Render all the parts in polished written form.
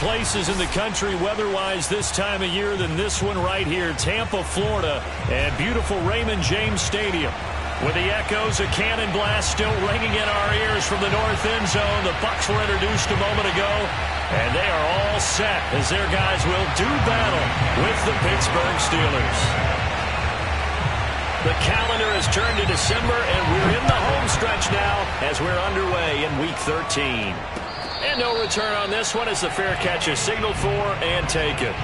places in the country weather-wise this time of year than this one right here, Tampa, Florida, and beautiful Raymond James Stadium. With the echoes of cannon blast still ringing in our ears from the north end zone, the Bucs were introduced a moment ago, and they are all set as their guys will do battle with the Pittsburgh Steelers. The calendar has turned to December, and we're in the home stretch now as we're underway in Week 13. And no return on this one as the fair catch is signaled for and taken.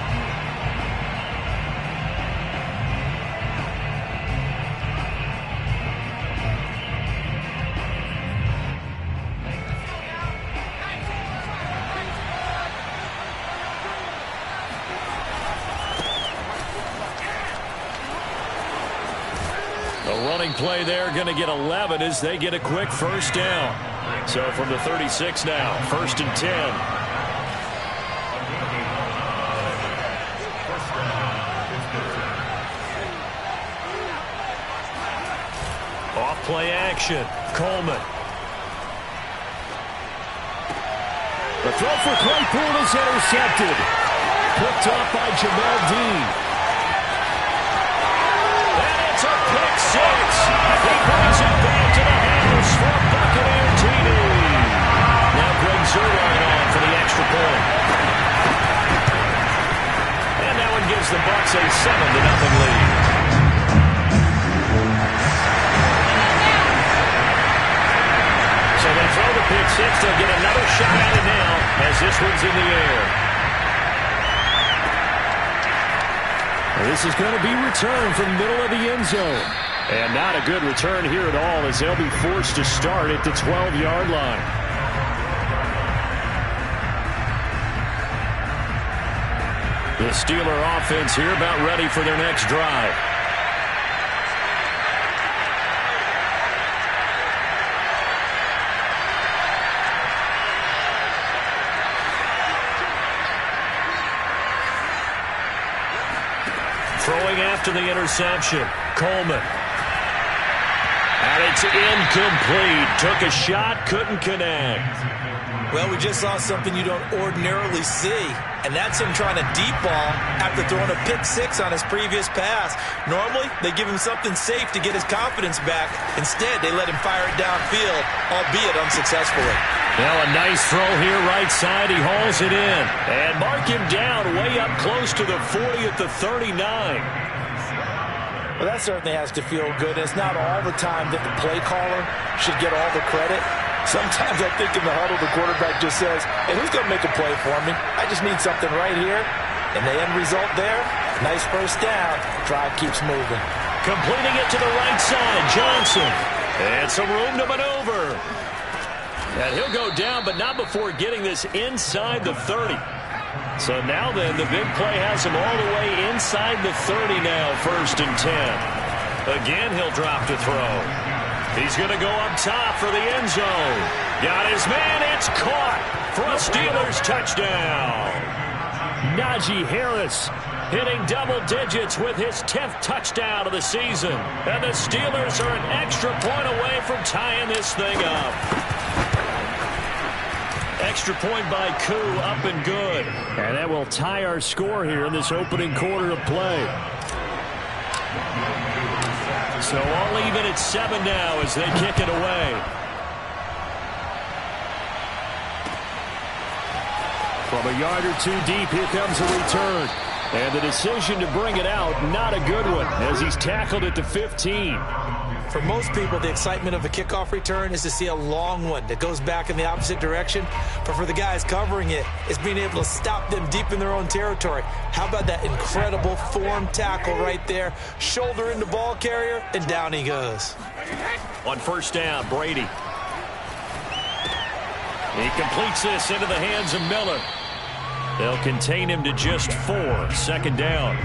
A running play there, going to get 11 as they get a quick first down. So from the 36 now, 1st and 10. Off play action, Coleman. The throw for Claypool is intercepted. Picked off by Jamel Dean. And it's a pick six. He brings it back to the house for a Buccaneer TD. Now Greg Zuerlein on for the extra point. And that one gives the Bucs a 7-0 lead. So they throw the pick six. They'll get another shot at it now as this one's in the air. This is going to be returned from the middle of the end zone. And not a good return here at all as they'll be forced to start at the 12-yard line. The Steeler offense here about ready for their next drive. Throwing after the interception, Coleman. And it's incomplete. Took a shot, couldn't connect. Well, we just saw something you don't ordinarily see, and that's him trying to deep ball after throwing a pick six on his previous pass. Normally, they give him something safe to get his confidence back. Instead, they let him fire it downfield, albeit unsuccessfully. Now a nice throw here right side. He hauls it in. And mark him down way up close to the 40 at the 39. Well, that certainly has to feel good. It's not all the time that the play caller should get all the credit. Sometimes I think in the huddle, the quarterback just says, hey, who's going to make a play for me? I just need something right here. And the end result there, nice first down. Drive keeps moving. Completing it to the right side, Johnson. And some room to maneuver. And he'll go down, but not before getting this inside the 30. So now then, the big play has him all the way inside the 30 now, 1st and 10. Again, he'll drop to throw. He's going to go up top for the end zone. Got his man. It's caught for a Steelers touchdown. Najee Harris hitting double digits with his 10th touchdown of the season. And the Steelers are an extra point away from tying this thing up. Extra point by Koo, up and good. And that will tie our score here in this opening quarter of play. So all even at 7 now as they kick it away. From a yard or two deep, here comes a return. And the decision to bring it out, not a good one, as he's tackled at the 15. For most people, the excitement of a kickoff return is to see a long one that goes back in the opposite direction. But for the guys covering it, it's being able to stop them deep in their own territory. How about that incredible form tackle right there? Shoulder into ball carrier, and down he goes. On first down, Brady. He completes this into the hands of Miller. They'll contain him to just 4. 2nd down.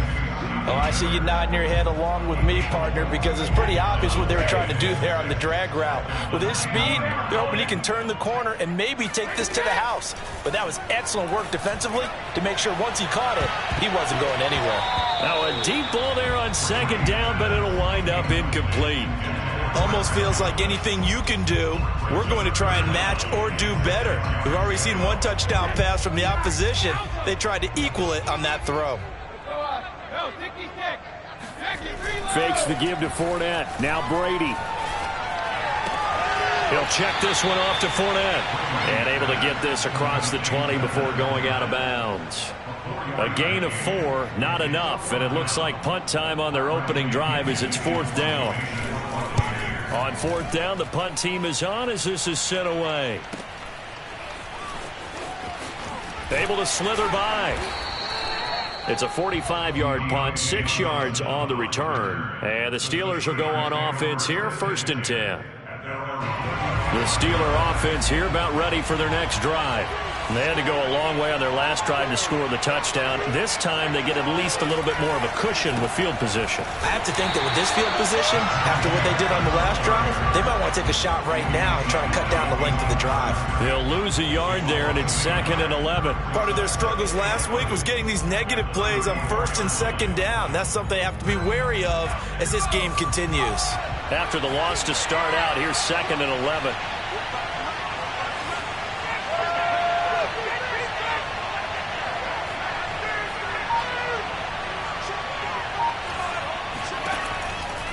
Oh, I see you nodding your head along with me, partner, because it's pretty obvious what they were trying to do there on the drag route. With his speed, they're hoping he can turn the corner and maybe take this to the house. But that was excellent work defensively to make sure once he caught it, he wasn't going anywhere. Now a deep ball there on 2nd down, but it'll wind up incomplete. Almost feels like anything you can do, we're going to try and match or do better. We've already seen one touchdown pass from the opposition. They tried to equal it on that throw. Fakes the give to Fournette. Now Brady. He'll check this one off to Fournette. And able to get this across the 20 before going out of bounds. A gain of 4, not enough. And it looks like punt time on their opening drive as it's 4th down. On 4th down, the punt team is on as this is sent away. Able to slither by. It's a 45-yard punt, 6 yards on the return. And the Steelers will go on offense here, 1st and 10. The Steeler offense here about ready for their next drive. And they had to go a long way on their last drive to score the touchdown. This time they get at least a little bit more of a cushion with field position. I have to think that with this field position, after what they did on the last drive, they might want to take a shot right now and try to cut down the length of the drive. They'll lose a yard there, and it's 2nd and 11. Part of their struggles last week was getting these negative plays on 1st and 2nd down. That's something they have to be wary of as this game continues. After the loss to start out, here's 2nd and 11.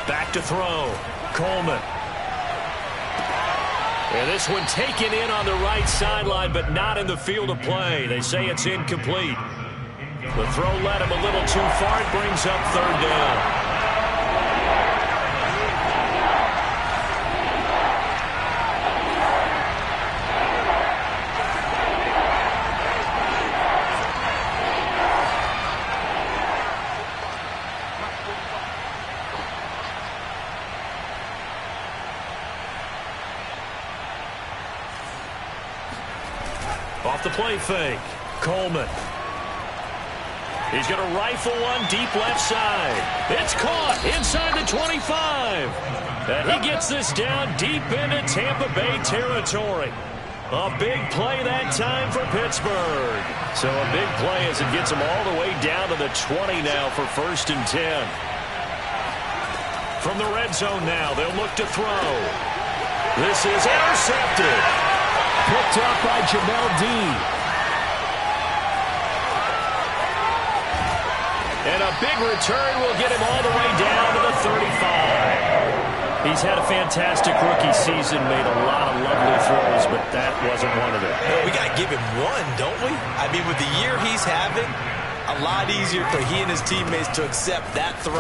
Back to throw. Coleman. And this one taken in on the right sideline, but not in the field of play. They say it's incomplete. The throw led him a little too far. It brings up 3rd down. Off the play fake. Coleman. He's going to rifle one deep left side. It's caught inside the 25. And he gets this down deep into Tampa Bay territory. A big play that time for Pittsburgh. So a big play as it gets them all the way down to the 20 now for 1st and 10. From the red zone now, they'll look to throw. This is intercepted. Picked up by Jamel Dean. And a big return will get him all the way down to the 35. He's had a fantastic rookie season, made a lot of lovely throws, but that wasn't one of them. Well, we got to give him one, don't we? I mean, with the year he's having, a lot easier for he and his teammates to accept that throw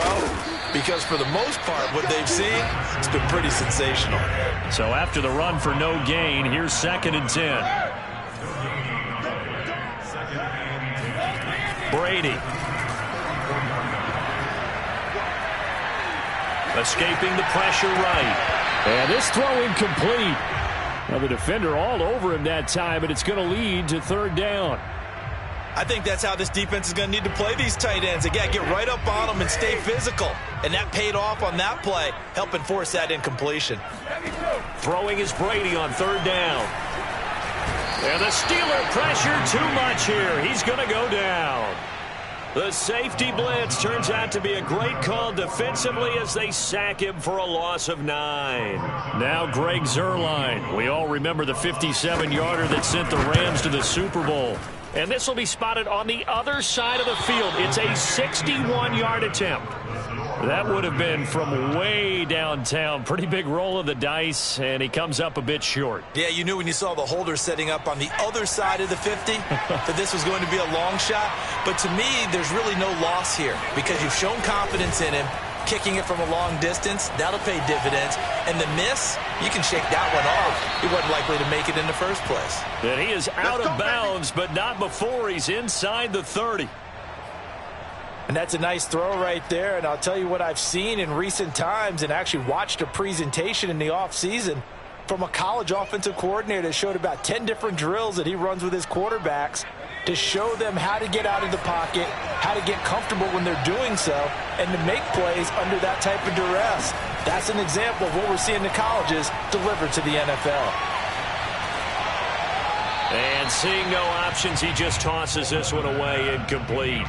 because for the most part, what they've seen, it's been pretty sensational. So after the run for no gain, here's 2nd and 10. Brady. Escaping the pressure right. And this throw incomplete. Now the defender all over him that time, but it's going to lead to 3rd down. I think that's how this defense is going to need to play these tight ends. They got to get right up on them and stay physical. And that paid off on that play, helping force that incompletion. Throwing is Brady on 3rd down. And the Steeler pressure too much here. He's going to go down. The safety blitz turns out to be a great call defensively as they sack him for a loss of 9. Now Greg Zuerlein. We all remember the 57-yarder that sent the Rams to the Super Bowl. And this will be spotted on the other side of the field. It's a 61-yard attempt. That would have been from way downtown. Pretty big roll of the dice, and he comes up a bit short. Yeah, you knew when you saw the holder setting up on the other side of the 50 that this was going to be a long shot. But to me, there's really no loss here because you've shown confidence in him. Kicking it from a long distance, that'll pay dividends. And the miss, you can shake that one off. He wasn't likely to make it in the first place. And he is out of bounds, but not before he's inside the 30. And that's a nice throw right there. And I'll tell you what I've seen in recent times and actually watched a presentation in the offseason from a college offensive coordinator that showed about 10 different drills that he runs with his quarterbacks to show them how to get out of the pocket, how to get comfortable when they're doing so, and to make plays under that type of duress. That's an example of what we're seeing the colleges deliver to the NFL. And seeing no options, he just tosses this one away, incomplete.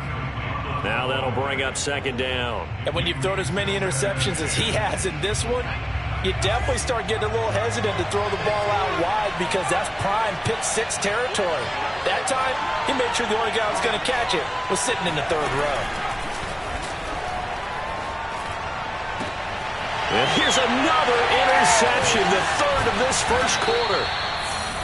Now that'll bring up 2nd down. And when you've thrown as many interceptions as he has in this one, You definitely start getting a little hesitant to throw the ball out wide because that's prime pick-6 territory. That time, he made sure the only guy who was going to catch it was sitting in the third row. And here's another interception, the third of this first quarter.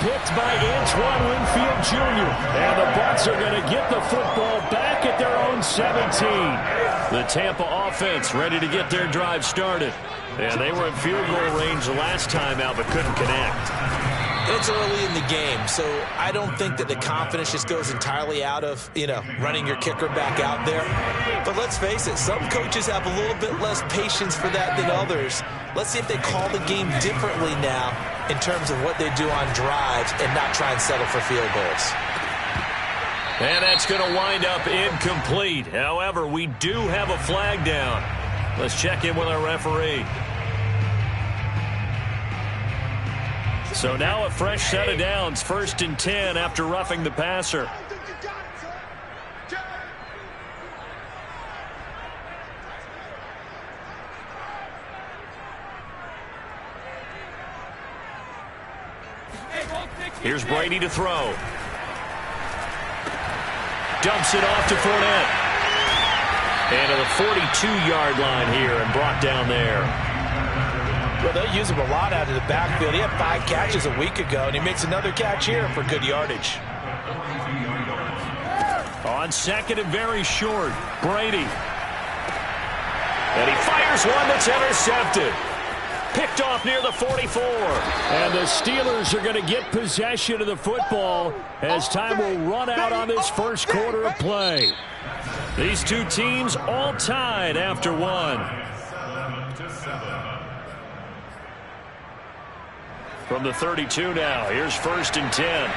Picked by Antoine Winfield Jr. And the Bucs are going to get the football back at their own 17. The Tampa offense ready to get their drive started. And they were in field goal range the last time out, but couldn't connect. It's early in the game, so I don't think that the confidence just goes entirely out of, running your kicker back out there. But let's face it, some coaches have a little bit less patience for that than others. Let's see if they call the game differently now in terms of what they do on drives and not try and settle for field goals. And that's going to wind up incomplete. However, we do have a flag down. Let's check in with our referee. So now a fresh set of downs, 1st and 10 after roughing the passer. Here's Brady to throw. Dumps it off to Fournette. And to the 42-yard line here and brought down there. Well, they use him a lot out of the backfield. He had 5 catches a week ago, and he makes another catch here for good yardage. On 2nd and very short, Brady. And he fires one that's intercepted. Picked off near the 44. And the Steelers are going to get possession of the football as time will run out on this first quarter of play. These two teams all tied after one. From the 32 now, here's 1st and 10.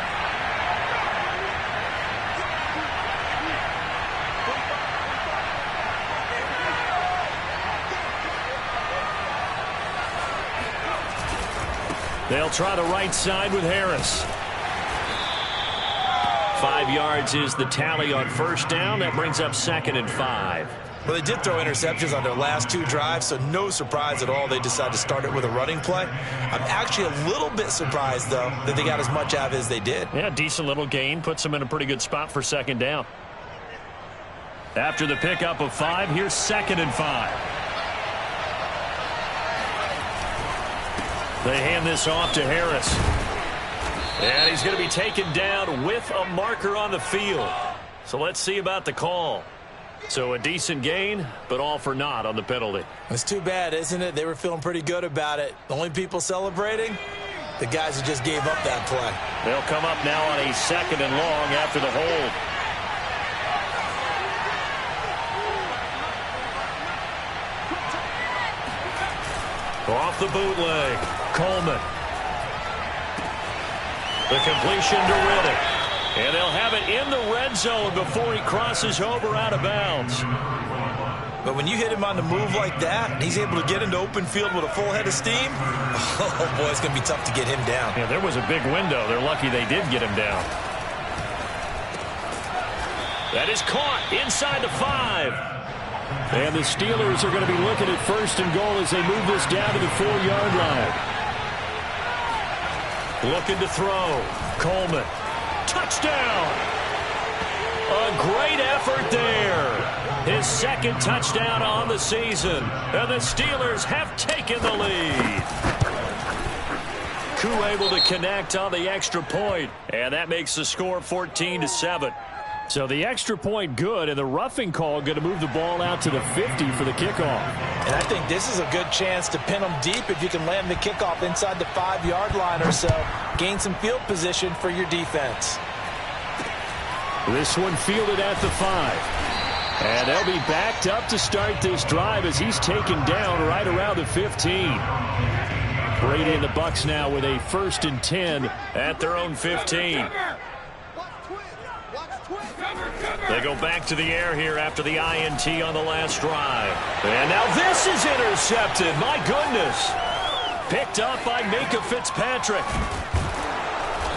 They'll try the right side with Harris. 5 yards is the tally on 1st down. That brings up 2nd and 5. Well, they did throw interceptions on their last 2 drives, so no surprise at all they decided to start it with a running play. I'm actually a little bit surprised, though, that they got as much out of it as they did. Yeah, decent little gain. Puts them in a pretty good spot for 2nd down. After the pickup of 5, here's 2nd and 5. They hand this off to Harris. And he's going to be taken down with a marker on the field. So let's see about the call. So a decent gain, but all for naught on the penalty. It's too bad, isn't it? They were feeling pretty good about it. The only people celebrating, the guys who just gave up that play. They'll come up now on a 2nd and long after the hold. Off the bootleg, Coleman. The completion to Riddick. And they'll have it in the red zone before he crosses over out of bounds. But when you hit him on the move like that, and he's able to get into open field with a full head of steam, oh boy, it's going to be tough to get him down. Yeah, there was a big window. They're lucky they did get him down. That is caught inside the 5. And the Steelers are going to be looking at 1st and goal as they move this down to the 4-yard line. Looking to throw. Coleman. Touchdown! A great effort there. His 2nd touchdown on the season. And the Steelers have taken the lead. Koo able to connect on the extra point. And that makes the score 14-7. So the extra point good, and the roughing call going to move the ball out to the 50 for the kickoff. And I think this is a good chance to pin them deep if you can land the kickoff inside the 5-yard line or so. Gain some field position for your defense. This one fielded at the 5. And they'll be backed up to start this drive as he's taken down right around the 15. Brady and the Bucs now with a 1st and 10 at their own 15. They go back to the air here after the INT on the last drive. And now this is intercepted. My goodness. Picked up by Minkah Fitzpatrick.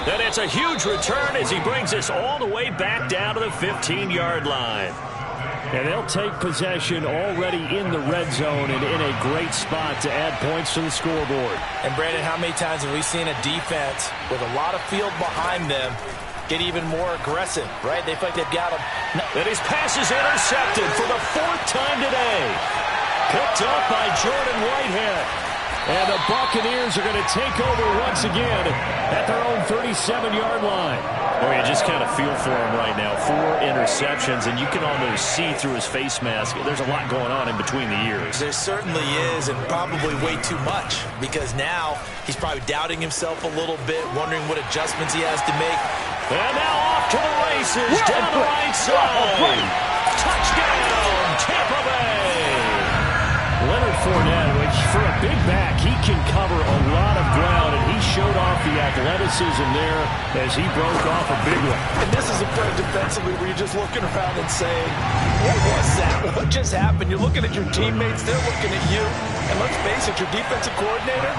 And it's a huge return as he brings us all the way back down to the 15-yard line. And they'll take possession already in the red zone and in a great spot to add points to the scoreboard. And, Brandon, how many times have we seen a defense with a lot of field behind them get even more aggressive, right? They feel like they've got him. And his pass is intercepted for the 4th time today. Picked up by Jordan Whitehead. And the Buccaneers are going to take over once again at their own 37-yard line. Oh, you just kind of feel for him right now. 4 interceptions, and you can almost see through his face mask. There's a lot going on in between the ears. There certainly is, and probably way too much, because now he's probably doubting himself a little bit, wondering what adjustments he has to make. And now off to the races, down the right side. Touchdown, Tampa Bay. Leonard Fournette, which for a big back, he can cover a lot of ground, and he showed off the athleticism there as he broke off a big one. And this is a play defensively where you're just looking around and saying, what was that? What just happened? You're looking at your teammates, they're looking at you. And let's face it, your defensive coordinator,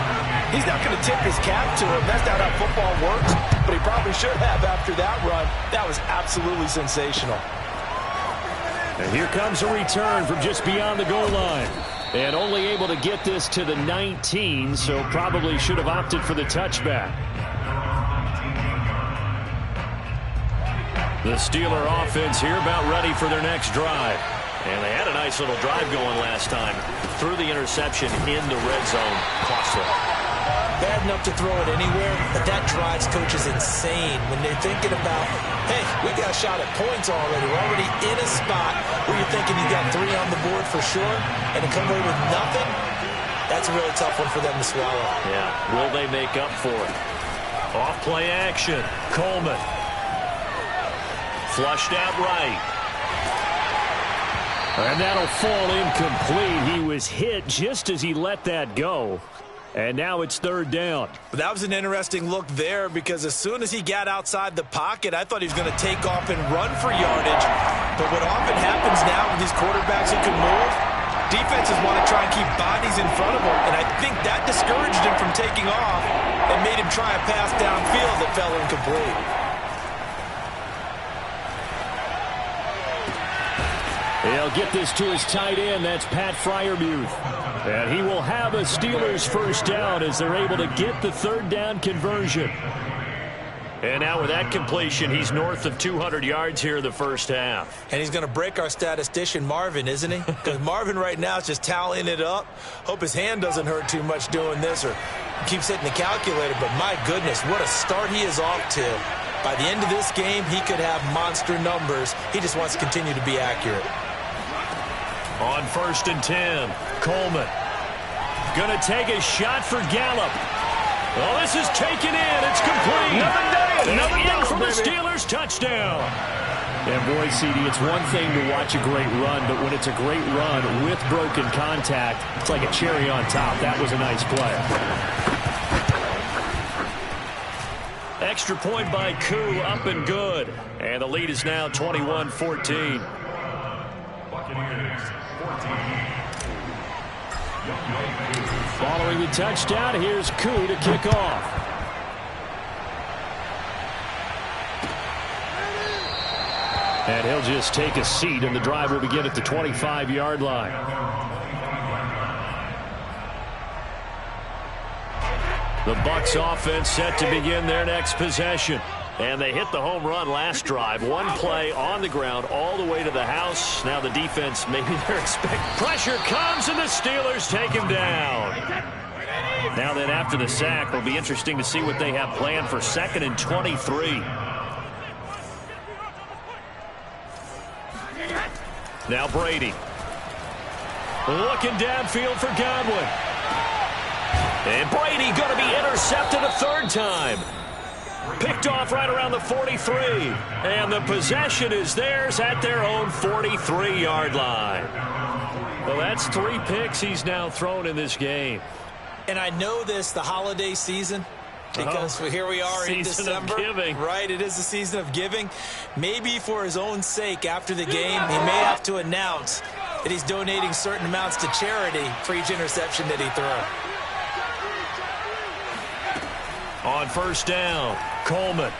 he's not going to tip his cap to him. That's not how football works, but he probably should have after that run. That was absolutely sensational. And here comes a return from just beyond the goal line. And only able to get this to the 19, so probably should have opted for the touchback. The Steeler offense here about ready for their next drive. And they had a nice little drive going last time. Threw the interception in the red zone. Cost them. Bad enough to throw it anywhere, but that drives coaches insane when they're thinking about, hey, we got a shot at points already. We're already in a spot where you're thinking you got 3 on the board for sure, and to come away with nothing, that's a really tough one for them to swallow. Yeah, will they make up for it? Off play action. Coleman. Flushed out right. And that'll fall incomplete. He was hit just as he let that go. And now it's 3rd down. That was an interesting look there because as soon as he got outside the pocket, I thought he was going to take off and run for yardage. But what often happens now with these quarterbacks who can move, defenses want to try and keep bodies in front of him. And I think that discouraged him from taking off and made him try a pass downfield that fell incomplete. He'll get this to his tight end. That's Pat Freiermuth. And he will have a Steelers 1st down as they're able to get the 3rd down conversion. And now with that completion, he's north of 200 yards here in the first half. And he's going to break our statistician Marvin, isn't he? Because Marvin right now is just tallying it up. Hope his hand doesn't hurt too much doing this or keeps hitting the calculator. But my goodness, what a start he is off to. By the end of this game, he could have monster numbers. He just wants to continue to be accurate. On 1st and 10, Coleman. Gonna take a shot for Gallup. Well, this is taken in. It's complete. Another in for the Steelers. Touchdown. And boy, CD, it's one thing to watch a great run, but when it's a great run with broken contact, it's like a cherry on top. That was a nice play. Extra point by Koo, up and good. And the lead is now 21-14. Following the touchdown, here's Koo to kick off. And he'll just take a seat, and the drive will begin at the 25-yard line. The Bucs offense set to begin their next possession. And they hit the home run last drive. One play on the ground all the way to the house. Now the defense, maybe they're expecting. Pressure comes, and the Steelers take him down. Now then, after the sack, it'll be interesting to see what they have planned for 2nd and 23. Now Brady. Looking downfield for Godwin. And Brady going to be intercepted a 3rd time. Picked off right around the 43. And the possession is theirs at their own 43-yard line. Well, that's 3 picks he's now thrown in this game. And I know this, the holiday season, because here we are in December. Right, it is the season of giving. Maybe for his own sake after the game, he may have to announce that he's donating certain amounts to charity for each interception that he throws. On 1st down, Coleman.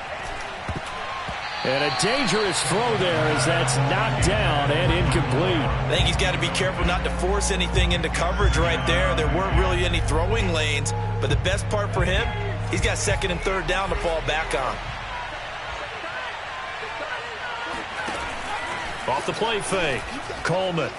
And a dangerous throw there as that's knocked down and incomplete. I think he's got to be careful not to force anything into coverage right there. There weren't really any throwing lanes, but the best part for him, he's got second and third down to fall back on. Off the play fake, Coleman.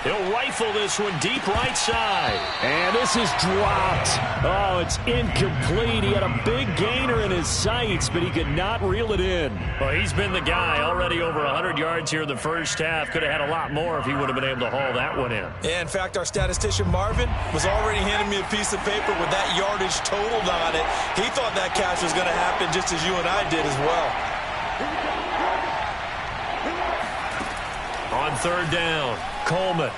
He'll rifle this one deep right side. And this is dropped. Oh, it's incomplete. He had a big gainer in his sights, but he could not reel it in. Well, he's been the guy already over 100 yards here in the first half. Could have had a lot more if he would have been able to haul that one in. Yeah, in fact, our statistician Marvin was already handing me a piece of paper with that yardage totaled on it. He thought that catch was going to happen just as you and I did as well. On third down, Coleman.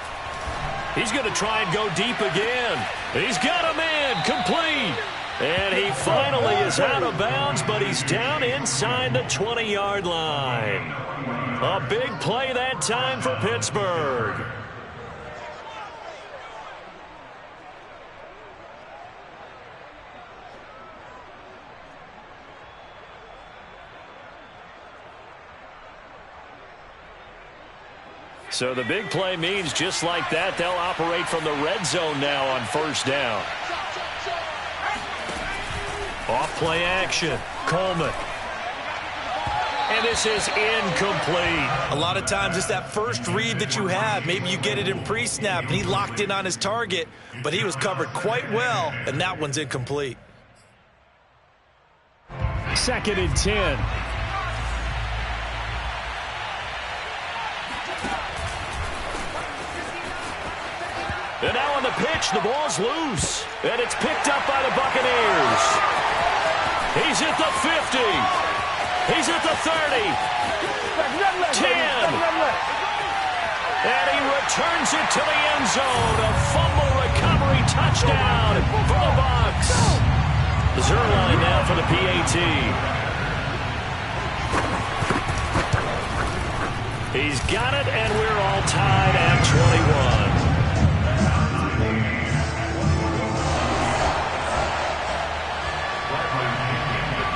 He's going to try and go deep again. He's got a man, complete. And he finally is out of bounds, but he's down inside the 20-yard line. A big play that time for Pittsburgh. So the big play means just like that, they'll operate from the red zone now on first down. Off play action, Coleman. And this is incomplete. A lot of times it's that first read that you have. Maybe you get it in pre-snap, and he locked in on his target, but he was covered quite well, and that one's incomplete. 2nd and 10. And now on the pitch, the ball's loose. And it's picked up by the Buccaneers. He's at the 50. He's at the 30. 10. And he returns it to the end zone. A fumble recovery touchdown for the Bucs. Zerline now for the PAT. He's got it, and we're all tied at 21.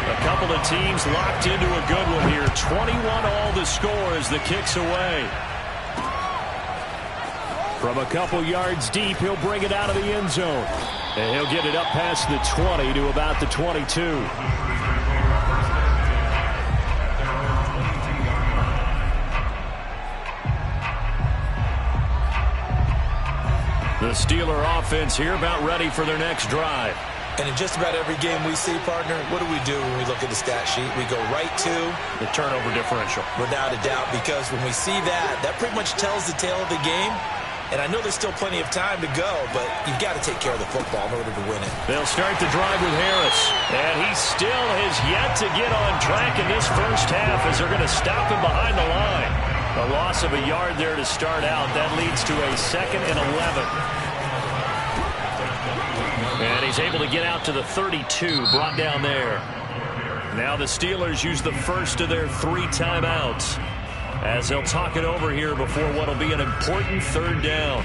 A couple of teams locked into a good one here. 21 all the score as the kick's away. From a couple yards deep, he'll bring it out of the end zone. And he'll get it up past the 20 to about the 22. The Steeler offense here about ready for their next drive. And in just about every game we see, partner, what do we do when we look at the stat sheet? We go right to the turnover differential. Without a doubt, because when we see that, that pretty much tells the tale of the game. And I know there's still plenty of time to go, but you've got to take care of the football in order to win it. They'll start the drive with Harris. And he still has yet to get on track in this first half as they're going to stop him behind the line. A loss of a yard there to start out. That leads to a 2nd and 11. And he's able to get out to the 32, brought down there. Now the Steelers use the first of their 3 timeouts as they'll talk it over here before what will be an important third down.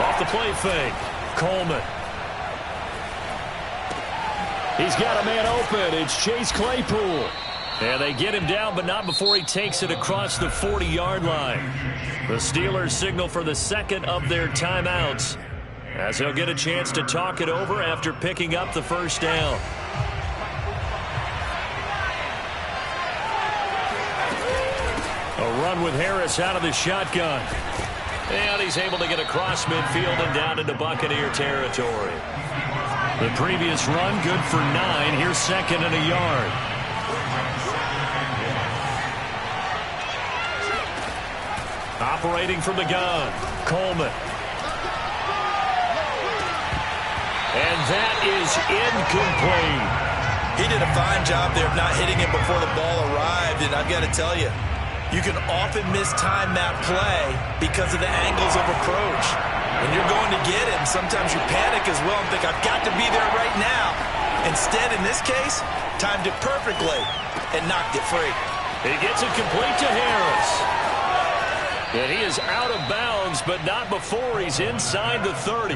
Off the play fake, Coleman. He's got a man open. It's Chase Claypool. And they get him down, but not before he takes it across the 40-yard line. The Steelers signal for the 2nd of their timeouts as he'll get a chance to talk it over after picking up the first down. A run with Harris out of the shotgun. And he's able to get across midfield and down into Buccaneer territory. The previous run, good for 9. Here's 2nd and a yard. Operating from the gun, Coleman. And that is incomplete. He did a fine job there of not hitting it before the ball arrived. And I've got to tell you, you can often mistime that play because of the angles of approach. When you're going to get him, sometimes you panic as well and think, I've got to be there right now. Instead, in this case, timed it perfectly and knocked it free. He gets it complete to Harris. And he is out of bounds, but not before he's inside the 30.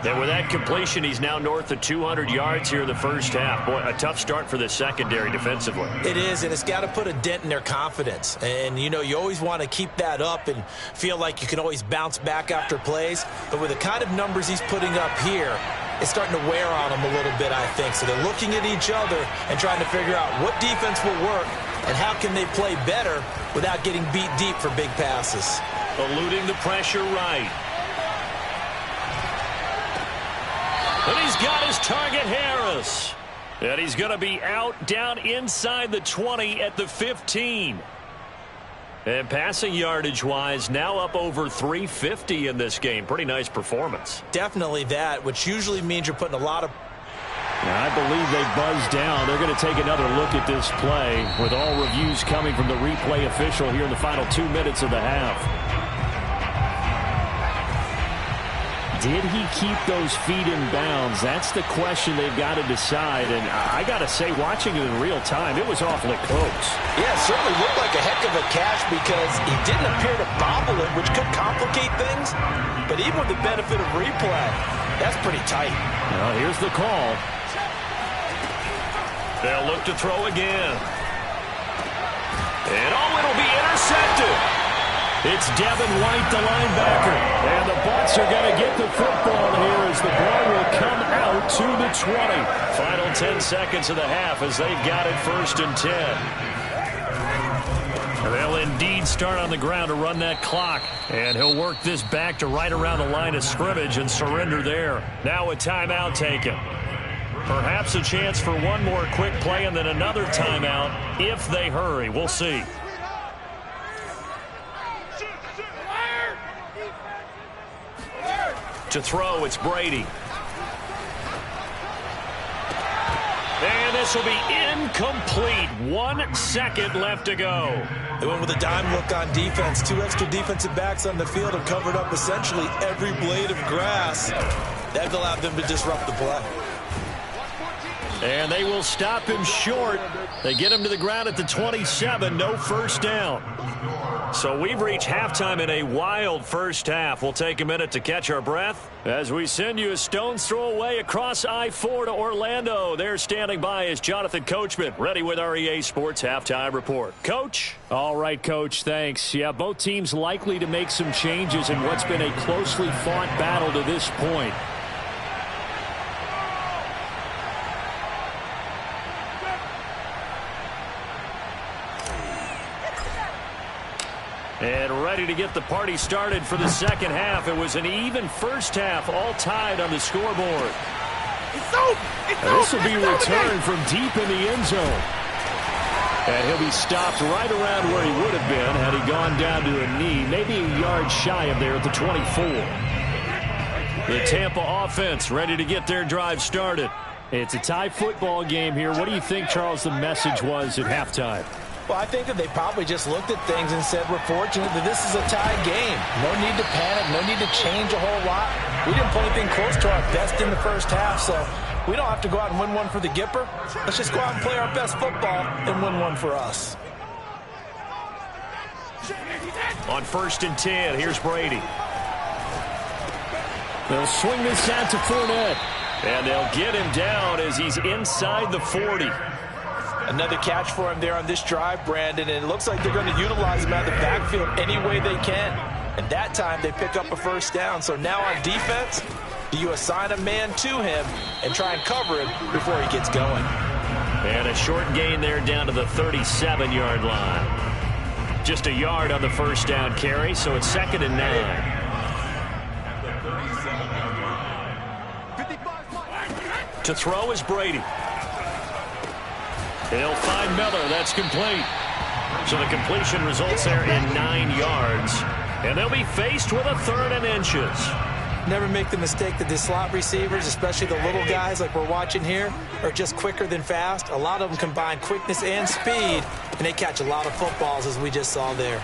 And with that completion, he's now north of 200 yards here in the first half. Boy, a tough start for the secondary defensively. It is, and it's got to put a dent in their confidence. And, you know, you always want to keep that up and feel like you can always bounce back after plays. But with the kind of numbers he's putting up here, it's starting to wear on them a little bit, I think. So they're looking at each other and trying to figure out what defense will work and how can they play better without getting beat deep for big passes. Eluding the pressure right. And he's got his target, Harris. And he's going to be out down inside the 20 at the 15. And passing yardage-wise, now up over 350 in this game. Pretty nice performance. Definitely that, which usually means you're putting a lot of... I believe they buzzed down. They're going to take another look at this play with all reviews coming from the replay official here in the final 2 minutes of the half. Did he keep those feet in bounds? That's the question they've got to decide. And I got to say, watching it in real time, it was awfully close. Yeah, it certainly looked like a heck of a catch because he didn't appear to bobble it, which could complicate things. But even with the benefit of replay, that's pretty tight. Well, here's the call. They'll look to throw again. And it'll be intercepted. It's Devin White, the linebacker. And the Bucs are going to get the football here as the ball will come out to the 20. Final 10 seconds of the half as they've got it 1st and 10. They'll indeed start on the ground to run that clock. And he'll work this back to right around the line of scrimmage and surrender there. Now a timeout taken. Perhaps a chance for one more quick play and then another timeout if they hurry. We'll see. To throw, it's Brady. And this will be incomplete. 1 second left to go. They went with a dime look on defense. 2 extra defensive backs on the field have covered up essentially every blade of grass. That allowed them to disrupt the play. And they will stop him short. They get him to the ground at the 27. No first down. So we've reached halftime in a wild first half. We'll take a minute to catch our breath as we send you a stone's throw away across I-4 to Orlando. There standing by is Jonathan Coachman, ready with our EA Sports Halftime Report. Coach? All right, Coach, thanks. Yeah, both teams likely to make some changes in what's been a closely fought battle to this point. And ready to get the party started for the second half. It was an even first half, all tied on the scoreboard. This will be returned from deep in the end zone. And he'll be stopped right around where he would have been had he gone down to a knee, maybe a yard shy of there at the 24. The Tampa offense ready to get their drive started. It's a tie football game here. What do you think, Charles, the message was at halftime? Well, I think that they probably just looked at things and said, we're fortunate that this is a tie game. No need to panic, no need to change a whole lot. We didn't play anything close to our best in the first half, so we don't have to go out and win one for the Gipper. Let's just go out and play our best football and win one for us. On 1st and 10, here's Brady. They'll swing this out to Fournette. And they'll get him down as he's inside the 40. Another catch for him there on this drive, Brandon, and it looks like they're going to utilize him out of the backfield any way they can. And that time they pick up a first down. So now on defense, do you assign a man to him and try and cover him before he gets going? And a short gain there down to the 37-yard line. Just a yard on the first down carry, so it's 2nd and 9. To throw is Brady. He'll find Miller. That's complete. So the completion results there in 9 yards. And they'll be faced with a 3rd and inches. Never make the mistake that the slot receivers, especially the little guys like we're watching here, are just quicker than fast. A lot of them combine quickness and speed, and they catch a lot of footballs, as we just saw there.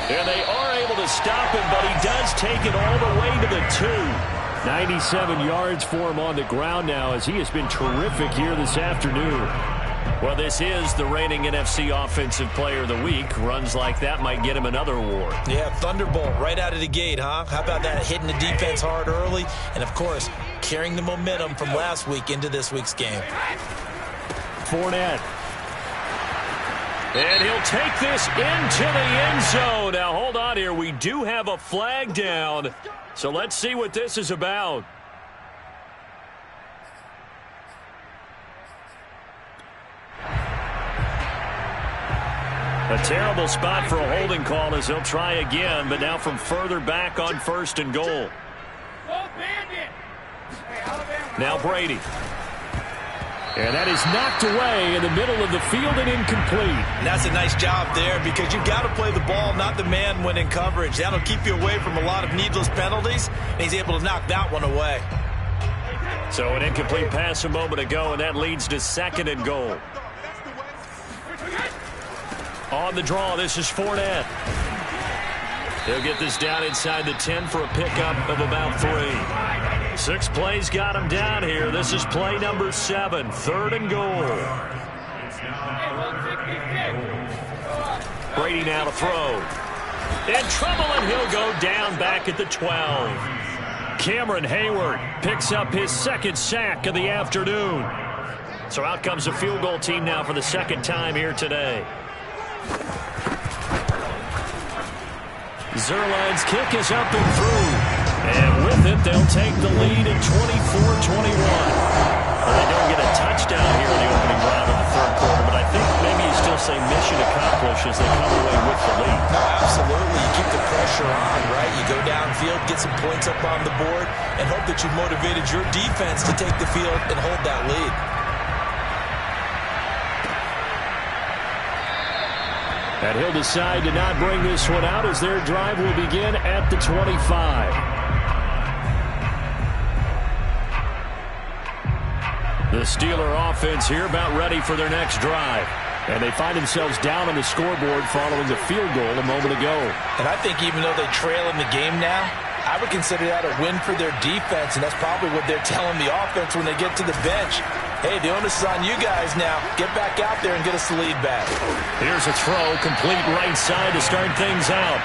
And they are able to stop him, but he does take it all the way to the 2. 97 yards for him on the ground now as he has been terrific here this afternoon. Well, this is the reigning NFC Offensive Player of the Week. Runs like that might get him another award. Yeah, Thunderbolt right out of the gate, huh? How about that, hitting the defense hard early? And, of course, carrying the momentum from last week into this week's game. Fournette. And he'll take this into the end zone. Now, hold on here. We do have a flag down. So let's see what this is about. A terrible spot for a holding call as he'll try again, but now from further back on 1st and goal. Now Brady. And that is knocked away in the middle of the field and incomplete. And that's a nice job there because you've got to play the ball, not the man when in coverage. That'll keep you away from a lot of needless penalties, and he's able to knock that one away. So an incomplete pass a moment ago, and that leads to 2nd and goal. On the draw, this is Fournette. He'll get this down inside the 10 for a pickup of about 3. 6 plays got him down here. This is play number 7, 3rd and goal. Brady now to throw. In trouble, and he'll go down back at the 12. Cameron Hayward picks up his 2nd sack of the afternoon. So out comes the field goal team now for the 2nd time here today. Zerline's kick is up and through. And with it, they'll take the lead at 24-21. Well, they don't get a touchdown here in the opening round of the 3rd quarter, but I think maybe you still say mission accomplished as they come away with the lead. No, absolutely. You keep the pressure on, right? You go downfield, get some points up on the board, and hope that you've motivated your defense to take the field and hold that lead. And he'll decide to not bring this one out as their drive will begin at the 25. The Steeler offense here about ready for their next drive. And they find themselves down on the scoreboard following the field goal a moment ago. And I think even though they trail in the game now, I would consider that a win for their defense, and that's probably what they're telling the offense when they get to the bench. Hey, the onus is on you guys now. Get back out there and get us the lead back. Here's a throw, complete right side to start things out.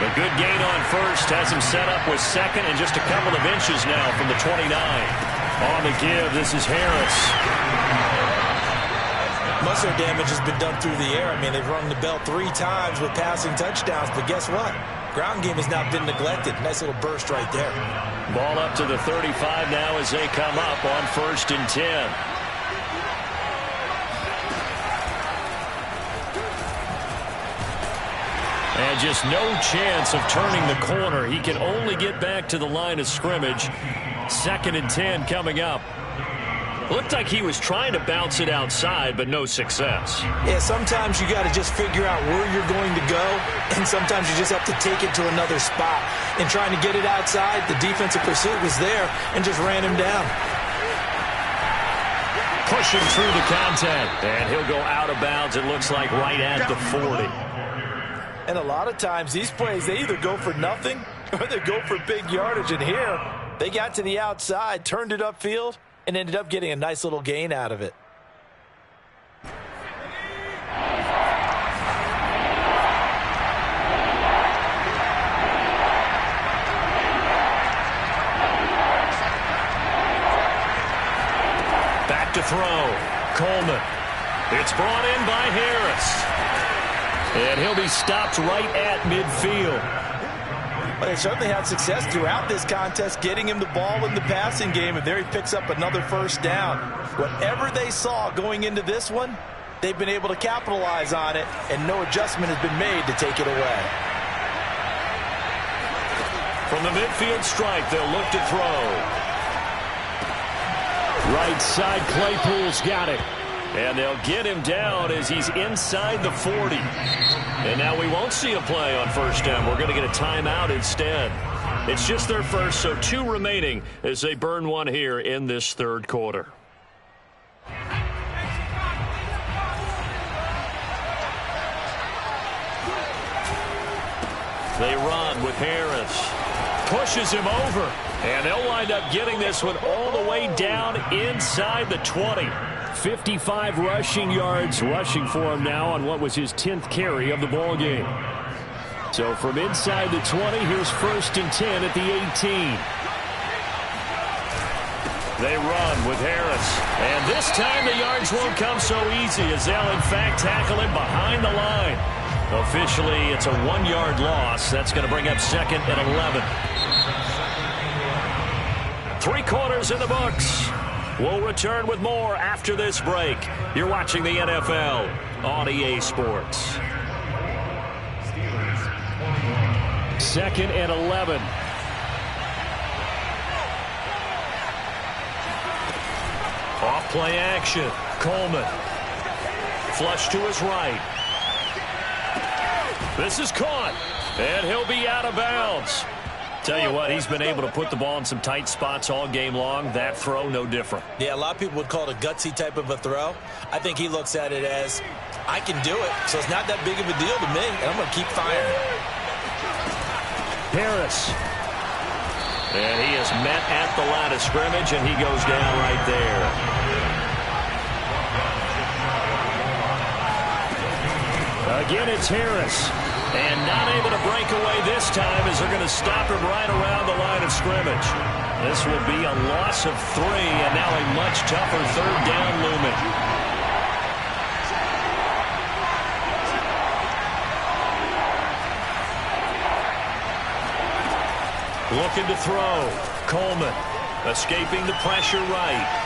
A good gain on 1st, has him set up with 2nd and just a couple of inches now from the 29. On the give, this is Harris. Most of their damage has been done through the air. I mean, they've rung the bell 3 times with passing touchdowns, but guess what? Ground game has not been neglected. Nice little burst right there. Ball up to the 35 now as they come up on 1st and 10. And just no chance of turning the corner. He can only get back to the line of scrimmage. 2nd and 10 coming up. Looked like he was trying to bounce it outside, but no success. Yeah, sometimes you got to just figure out where you're going to go, and sometimes you just have to take it to another spot. And trying to get it outside, the defensive pursuit was there and just ran him down. Pushing through the contact, and he'll go out of bounds, it looks like right at the 40. And a lot of times these plays, they either go for nothing or they go for big yardage. And here, they got to the outside, turned it upfield, and ended up getting a nice little gain out of it. Back to throw. Coleman. It's brought in by Harris. And he'll be stopped right at midfield. Well, they certainly had success throughout this contest getting him the ball in the passing game, and there he picks up another 1st down. Whatever they saw going into this one, they've been able to capitalize on it, and no adjustment has been made to take it away. From the midfield strike, they'll look to throw. Right side, Claypool's got it. And they'll get him down as he's inside the 40. And now we won't see a play on 1st down. We're going to get a timeout instead. It's just their first, so 2 remaining as they burn one here in this 3rd quarter. They run with Harris. Pushes him over. And they'll wind up getting this one all the way down inside the 20. 55 rushing yards rushing for him now on what was his 10th carry of the ball game. So from inside the 20, here's 1st and 10 at the 18. They run with Harris. And this time the yards won't come so easy as they'll in fact tackle him behind the line. Officially, it's a 1-yard loss. That's going to bring up 2nd and 11. 3 quarters in the books. We'll return with more after this break. You're watching the NFL on EA Sports. 2nd and 11. Off play action. Coleman. Flush to his right. This is caught. And he'll be out of bounds. Tell you what, he's been able to put the ball in some tight spots all game long. That throw, no different. Yeah, a lot of people would call it a gutsy type of a throw. I think he looks at it as, I can do it, so it's not that big of a deal to me, and I'm going to keep firing. Harris. And he is met at the line of scrimmage, and he goes down right there. Again, it's Harris. And not able to break away this time as they're going to stop him right around the line of scrimmage. This will be a loss of 3, and now a much tougher 3rd down looming. Looking to throw. Coleman escaping the pressure right.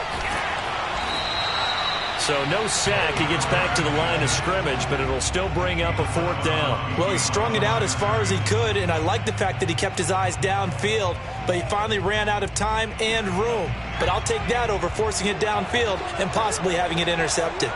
So no sack. He gets back to the line of scrimmage, but it'll still bring up a 4th down. Well, he strung it out as far as he could, and I like the fact that he kept his eyes downfield, but he finally ran out of time and room. But I'll take that over forcing it downfield and possibly having it intercepted.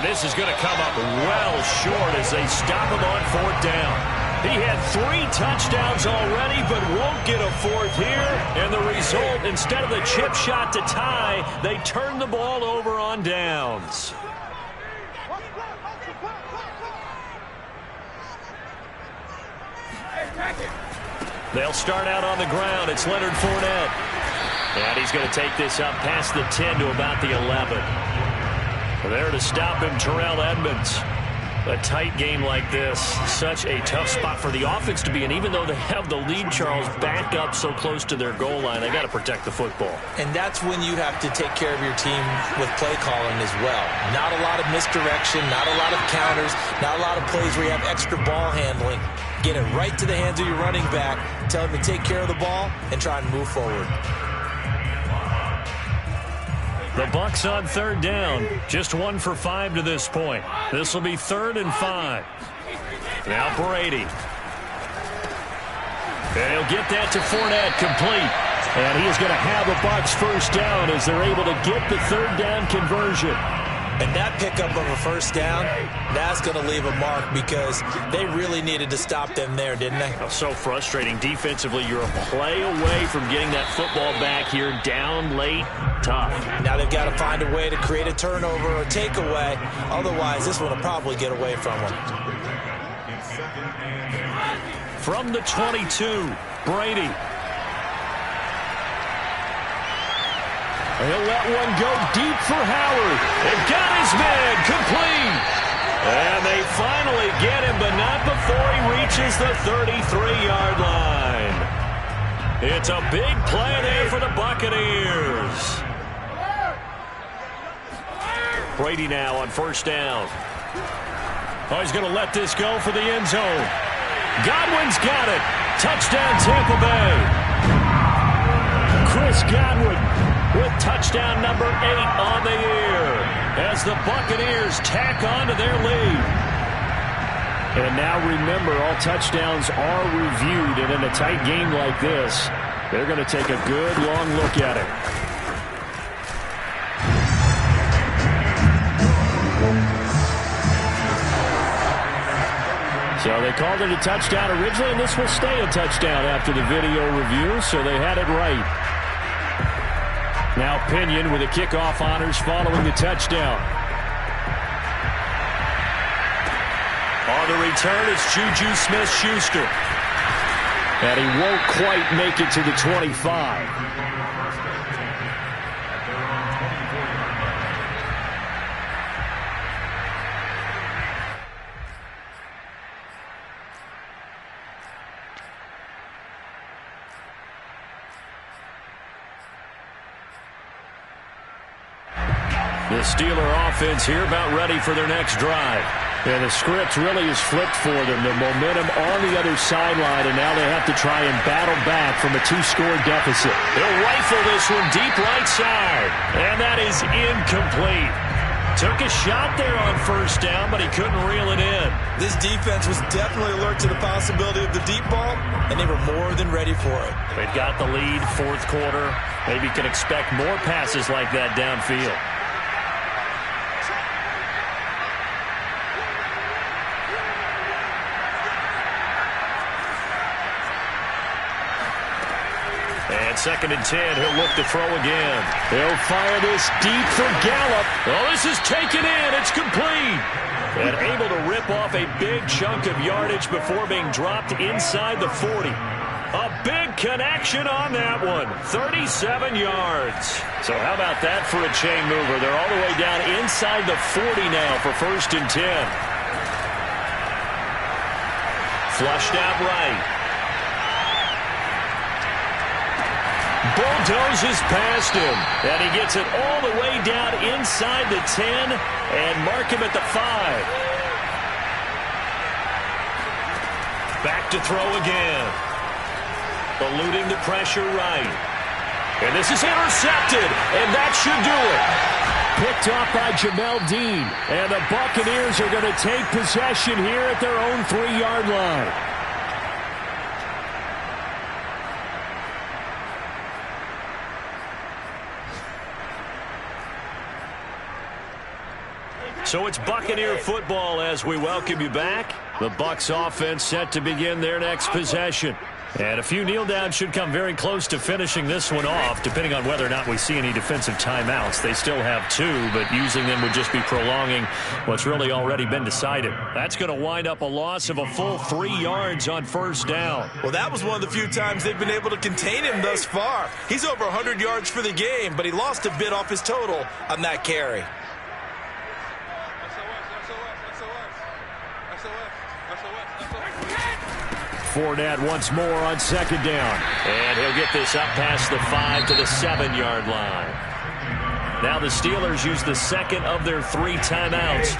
This is going to come up well short as they stop him on 4th down. He had 3 touchdowns already, but won't get a 4th here. And the result, instead of the chip shot to tie, they turn the ball over on downs. They'll start out on the ground. It's Leonard Fournette. And he's going to take this up past the 10 to about the 11. There to stop him, Terrell Edmonds. A tight game like this, such a tough spot for the offense to be in. Even though they have the lead, Charles, back up so close to their goal line, they got to protect the football. And that's when you have to take care of your team with play calling as well. Not a lot of misdirection, not a lot of counters, not a lot of plays where you have extra ball handling. Get it right to the hands of your running back, tell him to take care of the ball, and try and move forward. The Bucs on 3rd down. Just 1 for 5 to this point. This will be 3rd and 5. Now Brady. And he'll get that to Fournette, complete. And he is going to have a Bucs 1st down as they're able to get the 3rd down conversion. And that pickup of a 1st down, that's going to leave a mark because they really needed to stop them there, didn't they? So frustrating. Defensively, you're a play away from getting that football back here, down late, tough. Now they've got to find a way to create a turnover or takeaway. Otherwise, this one will probably get away from them. From the 22, Brady. He'll let one go deep for Howard. They've got his man, complete. And they finally get him, but not before he reaches the 33-yard line. It's a big play there for the Buccaneers. Brady now on 1st down. Oh, he's going to let this go for the end zone. Godwin's got it. Touchdown, Tampa Bay. Chris Godwin with touchdown number 8 on the year as the Buccaneers tack on to their lead. And now remember, all touchdowns are reviewed, and in a tight game like this, they're going to take a good long look at it. So they called it a touchdown originally, and this will stay a touchdown after the video review, so they had it right. Now Pinion with the kickoff honors following the touchdown. the return is Juju Smith-Schuster. And he won't quite make it to the 25. The Steeler offense here about ready for their next drive. And the script really is flipped for them. The momentum on the other sideline, and now they have to try and battle back from a 2-score deficit. They'll rifle this one deep right side. And that is incomplete. Took a shot there on first down, but he couldn't reel it in. This defense was definitely alert to the possibility of the deep ball, and they were more than ready for it. They've got the lead, fourth quarter. Maybe can expect more passes like that downfield. And 2nd and 10, he'll look to throw again. He'll fire this deep for Gallup. Oh, this is taken in. It's complete. And able to rip off a big chunk of yardage before being dropped inside the 40. A big connection on that one. 37 yards. So how about that for a chain mover? They're all the way down inside the 40 now for 1st and 10. Flushed out right. Bulldozes past him, and he gets it all the way down inside the 10 and mark him at the 5. Back to throw again. Eluding the pressure right. And this is intercepted, and that should do it. Picked off by Jamel Dean, and the Buccaneers are going to take possession here at their own 3-yard line. So it's Buccaneer football as we welcome you back. The Bucs offense set to begin their next possession. And a few kneel downs should come very close to finishing this one off, depending on whether or not we see any defensive timeouts. They still have 2, but using them would just be prolonging what's really already been decided. That's going to wind up a loss of a full 3 yards on first down. Well, that was one of the few times they've been able to contain him thus far. He's over 100 yards for the game, but he lost a bit off his total on that carry. Fournette once more on 2nd down. And he'll get this up past the 5 to the 7-yard line. Now the Steelers use the 2nd of their 3 timeouts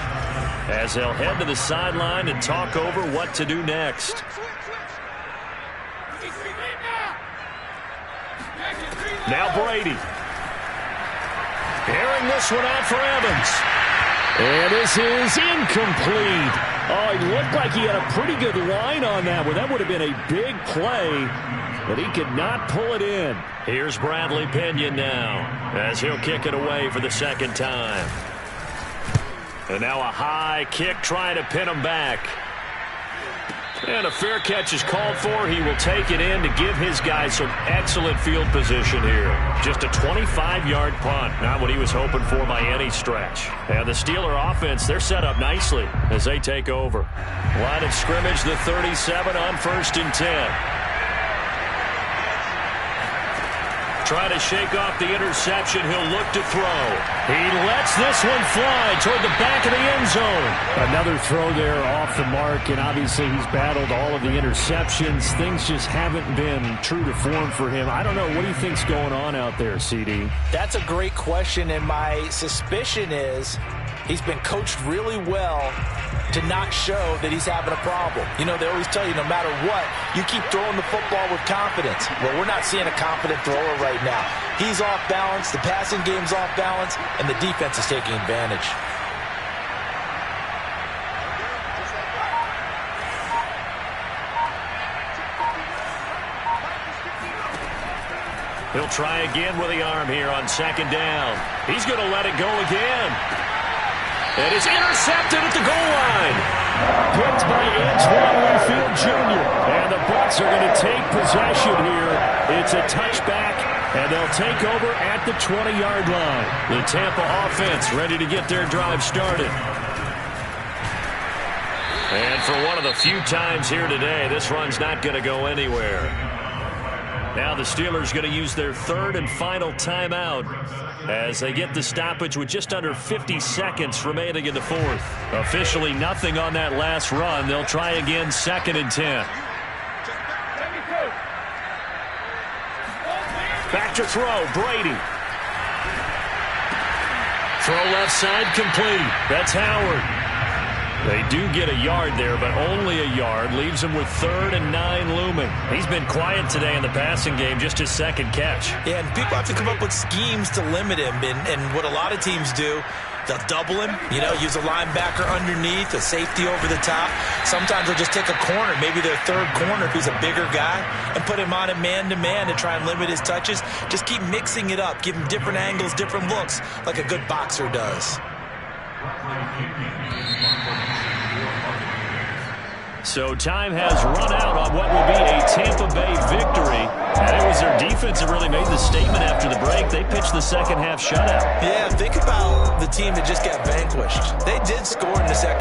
as they'll head to the sideline and talk over what to do next. Now Brady. Airing this one out for Evans. And this is incomplete. Oh, he looked like he had a pretty good line on that one. That would have been a big play, but he could not pull it in. Here's Bradley Pinion now as he'll kick it away for the 2nd time. And now a high kick trying to pin him back. And a fair catch is called for. He will take it in to give his guys some excellent field position here. Just a 25-yard punt. Not what he was hoping for by any stretch. And the Steeler offense, they're set up nicely as they take over. Line of scrimmage, the 37 on 1st and 10. Trying to shake off the interception. He'll look to throw. He lets this one fly toward the back of the end zone. Another throw there off the mark, and obviously he's battled all of the interceptions. Things just haven't been true to form for him. I don't know. What do you think's going on out there, CD? That's a great question, and my suspicion is he's been coached really well to not show that he's having a problem. You know, they always tell you no matter what, you keep throwing the football with confidence. Well, we're not seeing a confident thrower right now. He's off balance, the passing game's off balance, and the defense is taking advantage. He'll try again with the arm here on 2nd down. He's going to let it go again. And it's intercepted at the goal line. Picked by Antoine Winfield Jr. And the Bucs are going to take possession here. It's a touchback, and they'll take over at the 20-yard line. The Tampa offense ready to get their drive started. And for one of the few times here today, this run's not going to go anywhere. Now the Steelers going to use their third and final timeout as they get the stoppage with just under 50 seconds remaining in the fourth. Officially nothing on that last run. They'll try again, 2nd and 10. Back to throw, Brady. Throw left side, complete. That's Howard. They do get a yard there, but only a yard. Leaves him with 3rd and 9 looming. He's been quiet today in the passing game, just his second catch. Yeah, and people have to come up with schemes to limit him. And what a lot of teams do, they'll double him, use a linebacker underneath, a safety over the top. Sometimes they'll just take a corner, maybe their third corner if he's a bigger guy, and put him on a man-to-man to try and limit his touches. Just keep mixing it up, give him different angles, different looks, like a good boxer does. So time has run out on what will be a Tampa Bay victory. And it was their defense that really made the statement after the break. They pitched the second half shutout. Yeah, think about the team that just got vanquished. They did score in the second